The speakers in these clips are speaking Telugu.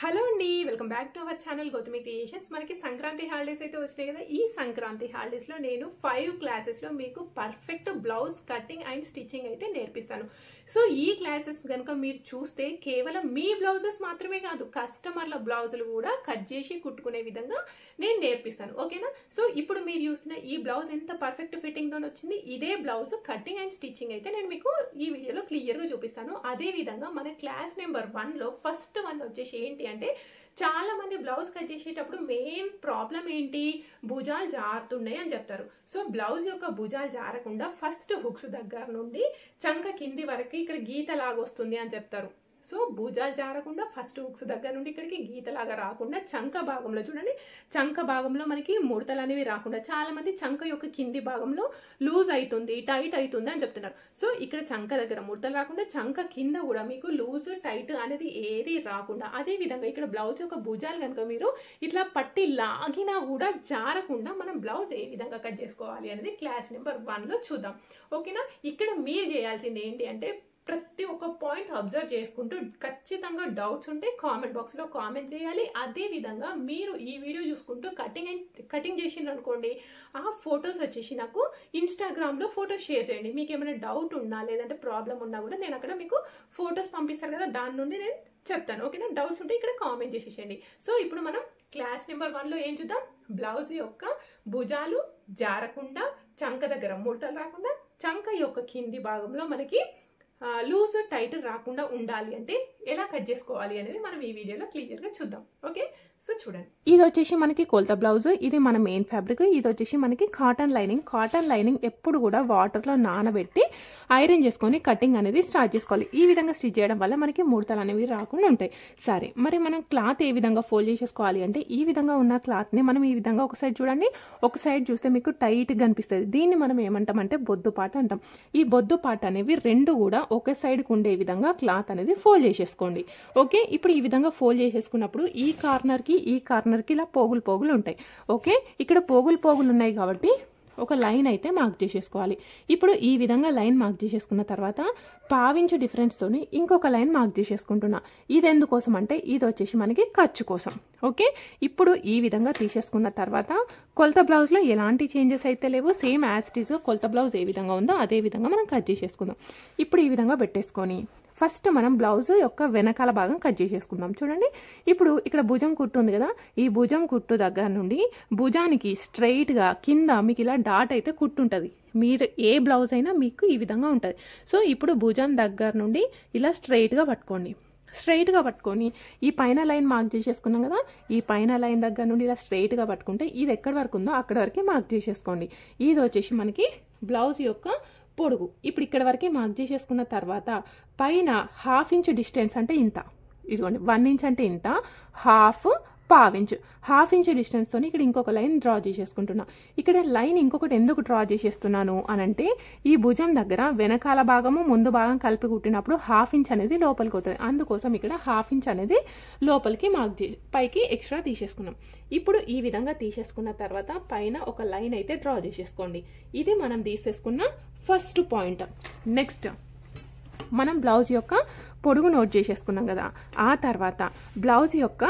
హలో అండి, welcome back to our channel Gautami creations. మనకి సంక్రాంతి హాలిడేస్ అయితే వచ్చినాయి కదా. ఈ సంక్రాంతి హాలిడేస్ లో నేను 5 క్లాసెస్ లో మీకు perfect blouse cutting and stitching అయితే నేర్పిస్తాను. సో ఈ క్లాసెస్ కనుక మీరు చూస్తే కేవలం మీ బ్లౌజెస్ మాత్రమే కాదు, కస్టమర్ల బ్లౌజులు కూడా కట్ చేసి కుట్టుకునే విధంగా నేను నేర్పిస్తాను. ఓకేనా? సో ఇప్పుడు మీరు చూస్తున్న ఈ బ్లౌజ్ ఎంత పర్ఫెక్ట్ ఫిట్టింగ్ తో వచ్చింది, ఇదే బ్లౌజ్ కటింగ్ అండ్ స్టిచ్చింగ్ అయితే నేను మీకు ఈ వీడియోలో క్లియర్ గా చూపిస్తాను. అదే విధంగా మన క్లాస్ నెంబర్ 1 లో ఫస్ట్ వన్ వచ్చేసి ఏంటి అంటే, చాలా మంది బ్లౌజ్ కట్ చేసేటప్పుడు మెయిన్ ప్రాబ్లం ఏంటి, భుజాలు జారుతున్నాయి అని చెప్తారు. సో బ్లౌజ్ యొక్క భుజాలు జారకుండా ఫస్ట్ హుక్స్ దగ్గర నుండి చంక కింది వరకు ఇక్కడ గీత లాగొస్తుంది అని చెప్తారు. సో భుజాలు జారకుండా ఫస్ట్ హుక్స్ దగ్గర నుండి ఇక్కడికి గీతలాగా రాకుండా చంక భాగంలో చూడండి, చంక భాగంలో మనకి ముడతలు అనేవి రాకుండా, చాలా మంది చంక యొక్క కింది భాగంలో లూజ్ అవుతుంది, టైట్ అవుతుంది అని చెప్తున్నారు. సో ఇక్కడ చంక దగ్గర ముడతలు రాకుండా చంక కింద కూడా మీకు లూజ్ టైట్ అనేది ఏది రాకుండా, అదే విధంగా ఇక్కడ బ్లౌజ్ యొక్క భుజాలు కనుక మీరు ఇట్లా పట్టి లాగినా కూడా జారకుండా మనం బ్లౌజ్ ఏ విధంగా కట్ చేసుకోవాలి అనేది క్లాస్ నెంబర్ 1 లో చూద్దాం. ఓకేనా? ఇక్కడ మీరు చేయాల్సింది ఏంటి అంటే, ప్రతి ఒక్క పాయింట్ అబ్జర్వ్ చేసుకుంటూ ఖచ్చితంగా డౌట్స్ ఉంటే కామెంట్ బాక్స్ లో కామెంట్ చేయాలి. అదే విధంగా మీరు ఈ వీడియో చూసుకుంటూ కటింగ్ చేసిండ్రు అనుకోండి, ఆ ఫొటోస్ వచ్చేసి నాకు ఇన్స్టాగ్రామ్ లో ఫొటోస్ షేర్ చేయండి. మీకు ఏమైనా డౌట్ ఉన్నా లేదంటే ప్రాబ్లం ఉన్నా కూడా నేను అక్కడ మీకు ఫొటోస్ పంపిస్తారు కదా, దాని నుండి నేను చెప్తాను. ఓకేనా? డౌట్స్ ఉంటే ఇక్కడ కామెంట్ చేసేసేయండి. సో ఇప్పుడు మనం క్లాస్ నెంబర్ 1 లో ఏం చూద్దాం, బ్లౌజ్ యొక్క భుజాలు జారకుండా, చంక దగ్గర ముడతలు రాకుండా, చంక యొక్క కింది భాగంలో మనకి లూజ్ టైట్ రాకుండా ఉండాలి అంటే ఎలా కట్ చేసుకోవాలి అనేది మనం ఈ వీడియోలో క్లియర్ గా చూద్దాం. ఓకే? సో చూడండి, ఇది వచ్చేసి మనకి కొలత బ్లౌజ్, ఇది మన మెయిన్ ఫ్యాబ్రిక్. ఇది వచ్చేసి మనకి కాటన్ లైనింగ్. కాటన్ లైనింగ్ ఎప్పుడు కూడా వాటర్ లో నానబెట్టి ఐరన్ చేసుకొని కటింగ్ అనేది స్టార్ట్ చేసుకోవాలి. ఈ విధంగా స్టిచ్ చేయడం వల్ల మనకి ముడతలు అనేవి రాకుండా ఉంటాయి. సరే, మరి మనం క్లాత్ ఏ విధంగా ఫోల్డ్ చేసేసుకోవాలి అంటే, ఈ విధంగా ఉన్న క్లాత్ ని మనం ఈ విధంగా ఒక సైడ్ చూడండి, ఒక సైడ్ చూస్తే మీకు టైట్ గా కనిపిస్తుంది. దీన్ని మనం ఏమంటామంటే బొద్దుపాట అంటాం. ఈ బొద్దుపాట అనేవి రెండు కూడా ఒకే సైడ్ కు ఉండే విధంగా క్లాత్ అనేది ఫోల్డ్ చేసేసుకోండి. ఓకే? ఇప్పుడు ఈ విధంగా ఫోల్డ్ చేసేసుకున్నప్పుడు ఈ కార్నర్ కి ఇలా పోగులు ఉంటాయి. ఓకే? ఇక్కడ పోగులు ఉన్నాయి కాబట్టి ఒక లైన్ అయితే మార్క్ చేసేసుకోవాలి. ఇప్పుడు ఈ విధంగా లైన్ మార్క్ చేసేసుకున్న తర్వాత పావించు డిఫరెన్స్ తోని ఇంకొక లైన్ మార్క్ చేసేసుకుంటున్నా. ఇది ఎందుకోసం అంటే, ఇది వచ్చేసి మనకి ఖర్చు కోసం. ఓకే? ఇప్పుడు ఈ విధంగా తీసేసుకున్న తర్వాత కొలత బ్లౌజ్ లో ఎలాంటి చేంజెస్ అయితే లేవు, సేమ్ యాజ్ ఇట్ ఈజ్ కొలత బ్లౌజ్ ఏ విధంగా ఉందో అదే విధంగా మనం కట్ చేసేసుకుందాం. ఇప్పుడు ఈ విధంగా పెట్టేసుకొని ఫస్ట్ మనం బ్లౌజ్ యొక్క వెనకాల భాగం కట్ చేసేసుకుందాం. చూడండి, ఇప్పుడు ఇక్కడ భుజం కుట్టు ఉంది కదా, ఈ భుజం కుట్టు దగ్గర నుండి భుజానికి స్ట్రైట్ గా కింద మీకు ఇలా డాట్ అయితే కుట్టుంటది. మీరు ఏ బ్లౌజ్ అయినా మీకు ఈ విధంగా ఉంటుంది. సో ఇప్పుడు భుజం దగ్గర నుండి ఇలా స్ట్రైట్ గా పట్టుకోండి. స్ట్రైట్ గా పట్టుకొని ఈ పైన లైన్ మార్క్ చేసేసుకున్నాం కదా, ఈ పైన లైన్ దగ్గర నుండి ఇలా స్ట్రైట్ గా పట్టుకుంటే ఇది ఎక్కడి వరకు ఉందో అక్కడి వరకు మార్క్ చేసేసుకోండి. ఇది వచ్చేసి మనకి బ్లౌజ్ యొక్క పొడుగు. ఇప్పుడు ఇక్కడ వరకు మార్క్ చేసేసుకున్న తర్వాత పైన ½ ఇంచ్ డిస్టెన్స్ అంటే ఇంత, ఇదిగోండి 1 ఇంచ్ అంటే ఇంత, ½ ఇంచ్ డిస్టెన్స్ తోని ఇక్కడ ఇంకొక లైన్ డ్రా చేసేసుకుంటున్నా. ఇక్కడ లైన్ ఇంకొకటి ఎందుకు డ్రా చేసేస్తున్నాను అనంటే, ఈ భుజం దగ్గర వెనకాల భాగము ముందు భాగం కలిపి కుట్టినప్పుడు ½ ఇంచ్ అనేది లోపలికి అవుతుంది. అందుకోసం ఇక్కడ ½ ఇంచ్ అనేది లోపలికి పైకి ఎక్స్ట్రా తీసేసుకున్నాం. ఇప్పుడు ఈ విధంగా తీసేసుకున్న తర్వాత పైన ఒక లైన్ అయితే డ్రా చేసేసుకోండి. ఇది మనం తీసేసుకున్న ఫస్ట్ పాయింట్. నెక్స్ట్ మనం బ్లౌజ్ యొక్క పొడుగు నోట్ చేసేసుకున్నాం కదా, ఆ తర్వాత బ్లౌజ్ యొక్క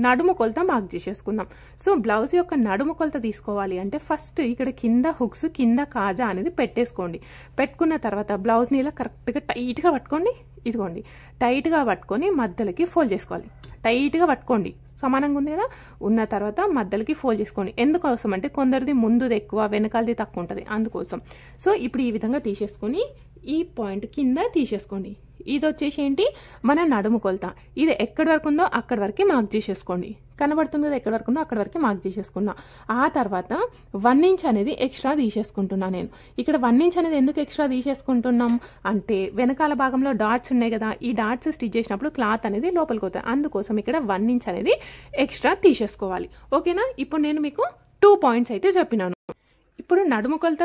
నడుము కొలత మార్క్ చేసేసుకుందాం. సో బ్లౌజ్ యొక్క నడుము కొలత తీసుకోవాలి అంటే ఫస్ట్ ఇక్కడ కింద హుక్స్ కింద కాజా అనేది పెట్టేసుకోండి. పెట్టుకున్న తర్వాత బ్లౌజ్ని ఇలా కరెక్ట్గా టైట్గా పట్టుకోండి. ఇదిగోండి, టైట్గా పట్టుకొని మధ్యలోకి ఫోల్డ్ చేసుకోవాలి. టైట్గా పట్టుకోండి, సమానంగా ఉంది కదా, ఉన్న తర్వాత మధ్యలోకి ఫోల్డ్ చేసుకోండి. ఎందుకోసం అంటే కొందరిది ముందుది ఎక్కువ వెనకాలది తక్కువ ఉంటుంది, అందుకోసం. సో ఇప్పుడు ఈ విధంగా తీసేసుకొని ఈ పాయింట్ కింద తీసేసుకోండి. ఇది వచ్చేసి ఏంటి, మన నడుము కొలత. ఇది ఎక్కడి వరకు ఉందో అక్కడి వరకు మార్క్ చేసేసుకోండి. కనబడుతుంది కదా, ఎక్కడి వరకు ఉందో అక్కడి వరకు మార్క్ చేసేసుకున్నా. ఆ తర్వాత 1 ఇంచ్ అనేది ఎక్స్ట్రా తీసేసుకుంటున్నా నేను. ఇక్కడ 1 ఇంచ్ అనేది ఎందుకు ఎక్స్ట్రా తీసేసుకుంటున్నాం అంటే, వెనకాల భాగంలో డాట్స్ ఉన్నాయి కదా, ఈ డాట్స్ స్టిచ్ చేసినప్పుడు క్లాత్ అనేది లోపలికి అవుతుంది. అందుకోసం ఇక్కడ 1 ఇంచ్ అనేది ఎక్స్ట్రా తీసేసుకోవాలి. ఓకేనా? ఇప్పుడు నేను మీకు 2 పాయింట్స్ అయితే చెప్పినాను. ఇప్పుడు నడుము కొలత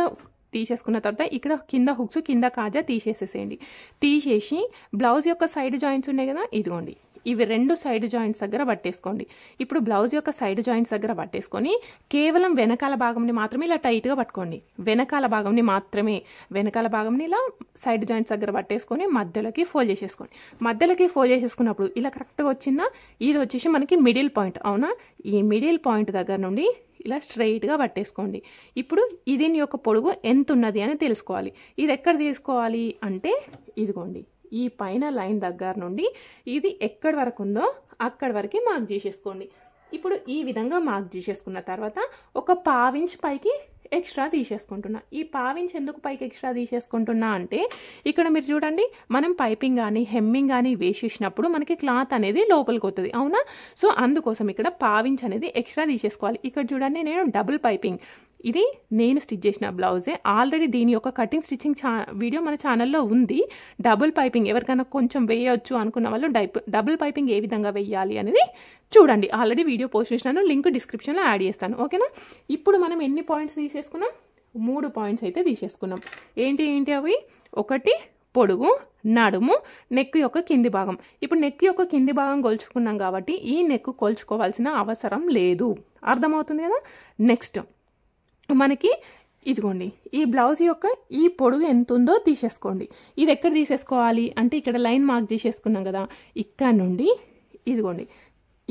తీసేసుకున్న తర్వాత ఇక్కడ కింద హుక్స్ కింద కాజా తీసేసేసేయండి. తీసేసి బ్లౌజ్ యొక్క సైడ్ జాయింట్స్ ఉన్నాయి కదా, ఇదిగోండి ఇవి 2 సైడ్ జాయింట్స్ దగ్గర పట్టేసుకోండి. ఇప్పుడు బ్లౌజ్ యొక్క సైడ్ జాయింట్స్ దగ్గర పట్టేసుకొని కేవలం వెనకాల భాగంని మాత్రమే ఇలా టైట్గా పట్టుకోండి. వెనకాల భాగంని ఇలా సైడ్ జాయింట్స్ దగ్గర పట్టేసుకొని మధ్యలోకి ఫోల్డ్ చేసేసుకోండి. మధ్యలోకి ఫోల్డ్ చేసేసుకున్నప్పుడు ఇలా కరెక్ట్గా వచ్చిందా, ఇది వచ్చేసి మనకి మిడిల్ పాయింట్. అవునా, ఈ మిడిల్ పాయింట్ దగ్గర నుండి ఇలా స్ట్రైట్గా పట్టేసుకోండి. ఇప్పుడు దీని యొక్క పొడుగు ఎంత ఉన్నది అని తెలుసుకోవాలి. ఇది ఎక్కడ తీసుకోవాలి అంటే ఇదిగోండి, ఈ పైన లైన్ దగ్గర నుండి ఇది ఎక్కడి వరకు ఉందో అక్కడి వరకు మార్క్ చేసేసుకోండి. ఇప్పుడు ఈ విధంగా మార్క్ చేసేసుకున్న తర్వాత ఒక 1/2 ఇంచ్ పైకి ఎక్స్ట్రా తీసేసుకుంటున్నా. ఈ 1/2 ఇంచ్ ఎందుకు పైకి ఎక్స్ట్రా తీసేసుకుంటున్నా అంటే ఇక్కడ మీరు చూడండి, మనం పైపింగ్ కానీ హెమ్మింగ్ కానీ వేసేసినప్పుడు మనకి క్లాత్ అనేది లోపలికి వస్తుంది. అవునా, సో అందుకోసం ఇక్కడ 1/2 ఇంచ్ అనేది ఎక్స్ట్రా తీసేసుకోవాలి. ఇక్కడ చూడండి, నేను డబుల్ పైపింగ్, ఇది నేను స్టిచ్ చేసిన బ్లౌజే. ఆల్రెడీ దీని యొక్క కటింగ్ స్టిచ్చింగ్ వీడియో మన ఛానల్లో ఉంది. డబుల్ పైపింగ్ ఎవరికైనా కొంచెం వేయొచ్చు అనుకున్న వాళ్ళు డబుల్ పైపింగ్ ఏ విధంగా వేయాలి అనేది చూడండి. ఆల్రెడీ వీడియో పోస్ట్ చేసినాను, లింక్ డిస్క్రిప్షన్లో యాడ్ చేస్తాను. ఓకేనా, ఇప్పుడు మనం ఎన్ని పాయింట్స్ తీసేసుకున్నాం? 3 పాయింట్స్ అయితే తీసేసుకున్నాం. ఏంటి అవి? ఒకటి పొడుగు, నడుము, నెక్ యొక్క కింది భాగం. ఇప్పుడు నెక్ యొక్క కింది భాగం కొలుచుకున్నాం కాబట్టి ఈ నెక్ కొలుచుకోవాల్సిన అవసరం లేదు. అర్థమవుతుంది కదా. నెక్స్ట్ మనకి ఇదిగోండి, ఈ బ్లౌజ్ యొక్క ఈ పొడుగు ఎంత ఉందో తీసేసుకోండి. ఇది ఎక్కడ తీసేసుకోవాలి అంటే ఇక్కడ లైన్ మార్క్ చేసేసుకున్నాం కదా, ఇక్కడ నుండి ఇదిగోండి,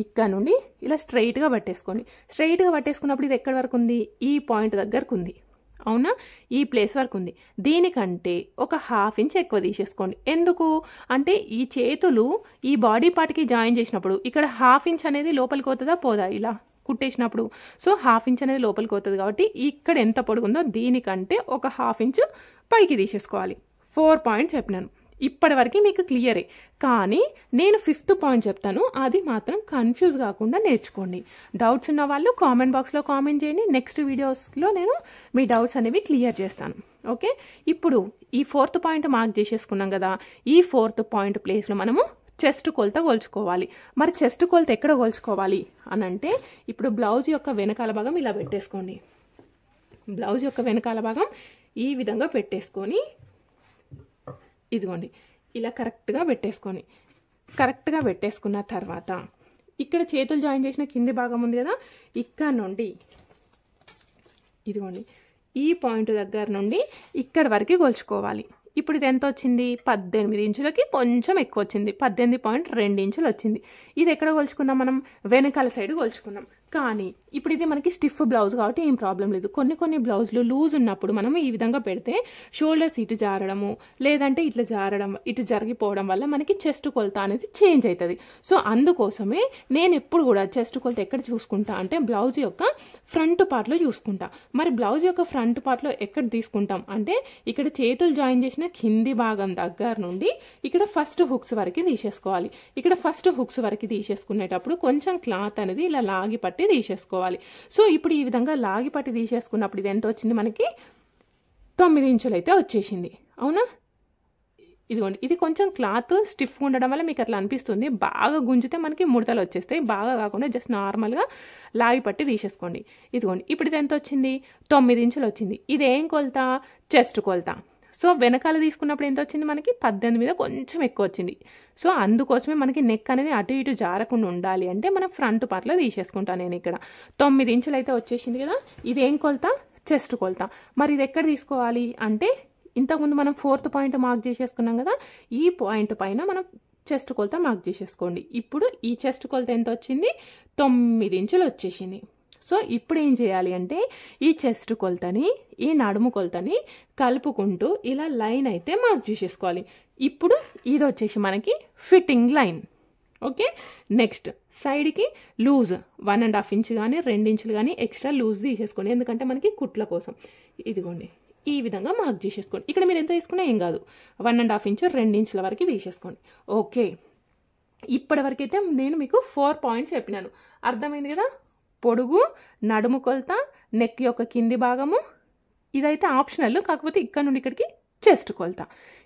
ఇక్కడ నుండి ఇలా స్ట్రైట్గా పట్టేసుకోండి. స్ట్రైట్గా పట్టేసుకున్నప్పుడు ఇది ఎక్కడి వరకు ఉంది? ఈ పాయింట్ దగ్గరకు ఉంది. అవునా, ఈ ప్లేస్ వరకు ఉంది. దీనికంటే ఒక 1/2 ఇంచ్ ఎక్కువ తీసేసుకోండి. ఎందుకు అంటే ఈ చేతులు ఈ బాడీ పార్ట్కి జాయిన్ చేసినప్పుడు ఇక్కడ 1/2 ఇంచ్ అనేది లోపలికి పోతుందా పోదా ఇలా కుట్టేసినప్పుడు? సో 1/2 ఇంచ్ అనేది లోపలికి పోతుంది కాబట్టి ఇక్కడ ఎంత పొడుగుందో దీనికంటే ఒక 1/2 ఇంచ్ పైకి తీసేసుకోవాలి. 4 పాయింట్స్ చెప్పినాను. ఇప్పటి వరకు మీకు క్లియరే, కానీ నేను 5th పాయింట్ చెప్తాను, అది మాత్రం కన్ఫ్యూజ్ కాకుండా నేర్చుకోండి. డౌట్స్ ఉన్న వాళ్ళు కామెంట్ బాక్స్లో కామెంట్ చేయండి. నెక్స్ట్ వీడియోస్లో నేను మీ డౌట్స్ అనేవి క్లియర్ చేస్తాను. ఓకే, ఇప్పుడు ఈ 4th పాయింట్ మార్క్ చేసేసుకున్నాం కదా, ఈ 4th పాయింట్ ప్లేస్లో మనము చెస్ట్ కొలత కొలుచుకోవాలి. మరి చెస్ట్ కొలత ఎక్కడ కొలుచుకోవాలి అని అంటే ఇప్పుడు బ్లౌజ్ యొక్క వెనకాల భాగం ఇలా పెట్టేసుకోండి. బ్లౌజ్ యొక్క వెనకాల భాగం ఈ విధంగా పెట్టేసుకొని ఇదిగోండి ఇలా కరెక్ట్గా పెట్టేసుకున్న తర్వాత ఇక్కడ చేతులు జాయిన్ చేసిన కింది భాగం ఉంది కదా, ఇక్కడ నుండి ఇదిగోండి ఈ పాయింట్ దగ్గర నుండి ఇక్కడ వరకు కొలుచుకోవాలి. ఇప్పుడు ఇది ఎంత వచ్చింది? 18 ఇంచులకి కొంచెం ఎక్కువ వచ్చింది, 18.2 ఇంచులు వచ్చింది. ఇది ఎక్కడ కొలుచుకున్నాం మనం? వెనకాల సైడ్ కొలుచుకున్నాం. కానీ ఇప్పుడు ఇది మనకి స్టిఫ్ బ్లౌజ్ కాబట్టి ఏం ప్రాబ్లం లేదు. కొన్ని బ్లౌజులు లూజ్ ఉన్నప్పుడు మనం ఈ విధంగా పెడితే షోల్డర్స్ ఇటు జారడము లేదంటే ఇట్లా జారడం ఇటు జరిగిపోవడం వల్ల మనకి చెస్ట్ కొలత అనేది చేంజ్ అవుతుంది. సో అందుకోసమే నేను ఎప్పుడు కూడా చెస్ట్ కొలత ఎక్కడ చూసుకుంటా అంటే బ్లౌజ్ యొక్క ఫ్రంట్ పార్ట్లో చూసుకుంటా. మరి బ్లౌజ్ యొక్క ఫ్రంట్ పార్ట్లో ఎక్కడ తీసుకుంటాం అంటే ఇక్కడ చేతులు జాయిన్ చేసిన కింది భాగం దగ్గర నుండి ఇక్కడ ఫస్ట్ హుక్స్ వరకు తీసేసుకోవాలి. ఇక్కడ ఫస్ట్ హుక్స్ వరకు తీసేసుకునేటప్పుడు కొంచెం క్లాత్ అనేది ఇలా లాగి పట్టి తీసేసుకోవాలి. సో ఇప్పుడు ఈ విధంగా లాగి పట్టి తీసేసుకున్నప్పుడు ఇది ఎంత వచ్చింది మనకి? 9 ఇంచులు అయితే వచ్చేసింది. అవునా, ఇదిగోండి, ఇది కొంచెం క్లాత్ స్టిఫ్గా ఉండడం వల్ల మీకు అట్లా అనిపిస్తుంది. బాగా గుంజితే మనకి ముడతలు వచ్చేస్తాయి. బాగా కాకుండా జస్ట్ నార్మల్గా లాగి పట్టి తీసేసుకోండి. ఇదిగోండి, ఇప్పుడు ఇది ఎంత వచ్చింది? 9 ఇంచులు వచ్చింది. ఇది ఏం కొలత? చెస్ట్ కొలత. సో వెనకాల తీసుకున్నప్పుడు ఎంత వచ్చింది మనకి? 18 మీద కొంచెం ఎక్కువ వచ్చింది. సో అందుకోసమే మనకి నెక్ అనేది అటు ఇటు జారకుండా ఉండాలి అంటే మనం ఫ్రంట్ పార్ట్లో తీసేసుకుంటాను. నేను ఇక్కడ 9 ఇంచులు అయితే వచ్చేసింది కదా. ఇది ఏం కొలత? చెస్ట్ కొలత. మరి ఇది ఎక్కడ తీసుకోవాలి అంటే ఇంతకుముందు మనం 4th పాయింట్ మార్క్ చేసేసుకున్నాం కదా, ఈ పాయింట్ పైన మనం చెస్ట్ కొలత మార్క్ చేసేసుకోండి. ఇప్పుడు ఈ చెస్ట్ కొలత ఎంత వచ్చింది? 9 ఇంచులు వచ్చేసింది. సో ఇప్పుడు ఏం చేయాలి అంటే ఈ చెస్ట్ కొలతని ఈ నడుము కొలతని కలుపుకుంటూ ఇలా లైన్ అయితే మార్క్ చేసేసుకోవాలి. ఇప్పుడు ఇది వచ్చేసి మనకి ఫిట్టింగ్ లైన్. ఓకే, నెక్స్ట్ సైడ్కి లూజ్ 1.5 ఇంచ్ కానీ 2 ఇంచులు కానీ ఎక్స్ట్రా లూజ్ తీసేసుకోండి, ఎందుకంటే మనకి కుట్ల కోసం. ఇదిగోండి ఈ విధంగా మార్క్ చేసేసుకోండి. ఇక్కడ మీరు ఎంత తీసుకున్నా ఏం కాదు, 1.5 ఇంచ్ 2 ఇంచుల వరకు తీసేసుకోండి. ఓకే, ఇప్పటి వరకు అయితే నేను మీకు 4 పాయింట్స్ చెప్పినాను. అర్థమైంది కదా? పొడుగు, నడుము కొలత, నెక్ యొక్క కింది భాగము, ఇదైతే ఆప్షనల్, కాకపోతే ఇక్కడ నుండి ఇక్కడికి చెస్ట్ కొలత.